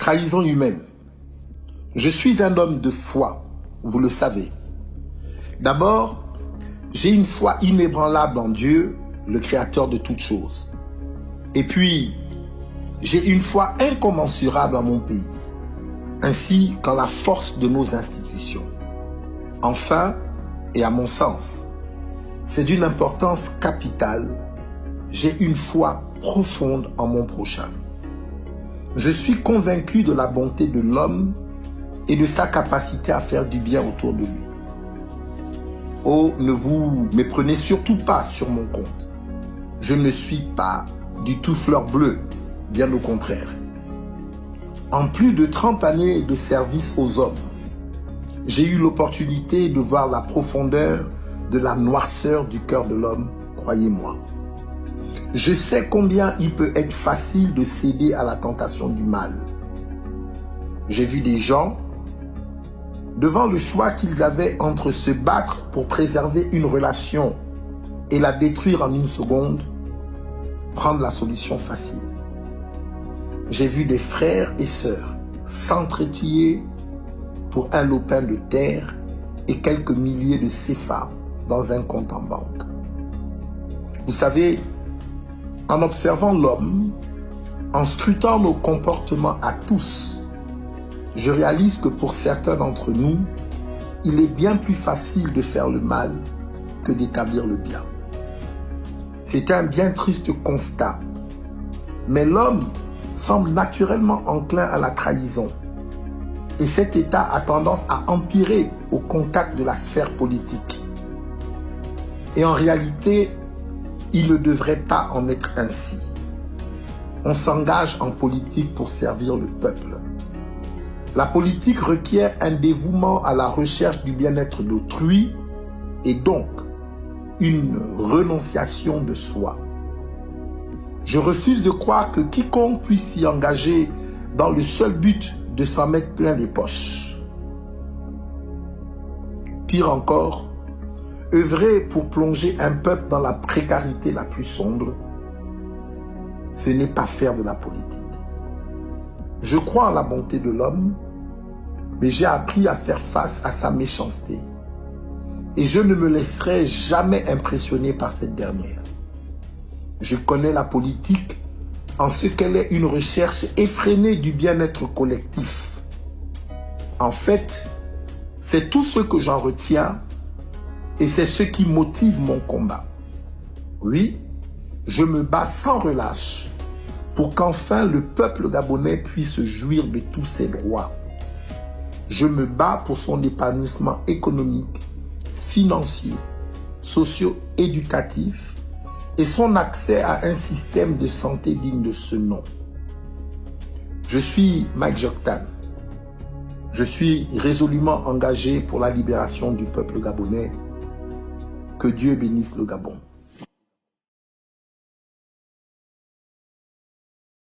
Trahison humaine. Je suis un homme de foi, vous le savez. D'abord, j'ai une foi inébranlable en Dieu, le Créateur de toutes choses. Et puis, j'ai une foi incommensurable en mon pays, ainsi qu'en la force de nos institutions. Enfin, et à mon sens, c'est d'une importance capitale, j'ai une foi profonde en mon prochain. Je suis convaincu de la bonté de l'homme et de sa capacité à faire du bien autour de lui. Oh, ne vous méprenez surtout pas sur mon compte. Je ne suis pas du tout fleur bleue, bien au contraire. En plus de 30 années de service aux hommes, j'ai eu l'opportunité de voir la profondeur de la noirceur du cœur de l'homme, croyez-moi. Je sais combien il peut être facile de céder à la tentation du mal. J'ai vu des gens, devant le choix qu'ils avaient entre se battre pour préserver une relation et la détruire en une seconde, prendre la solution facile. J'ai vu des frères et sœurs s'entretuer pour un lopin de terre et quelques milliers de CFA dans un compte en banque. Vous savez, en observant l'homme, en scrutant nos comportements à tous, je réalise que pour certains d'entre nous, il est bien plus facile de faire le mal que d'établir le bien. C'est un bien triste constat, mais l'homme semble naturellement enclin à la trahison. Et cet état a tendance à empirer au contact de la sphère politique. Et en réalité, il ne devrait pas en être ainsi. On s'engage en politique pour servir le peuple. La politique requiert un dévouement à la recherche du bien-être d'autrui et donc une renonciation de soi. Je refuse de croire que quiconque puisse s'y engager dans le seul but de s'en mettre plein les poches. Pire encore, œuvrer pour plonger un peuple dans la précarité la plus sombre, ce n'est pas faire de la politique. Je crois en la bonté de l'homme, mais j'ai appris à faire face à sa méchanceté. Et je ne me laisserai jamais impressionner par cette dernière. Je connais la politique en ce qu'elle est une recherche effrénée du bien-être collectif. En fait, c'est tout ce que j'en retiens et c'est ce qui motive mon combat. Oui, je me bats sans relâche pour qu'enfin le peuple gabonais puisse jouir de tous ses droits. Je me bats pour son épanouissement économique, financier, socio-éducatif et son accès à un système de santé digne de ce nom. Je suis Mike Joktan. Je suis résolument engagé pour la libération du peuple gabonais. Que Dieu bénisse le Gabon.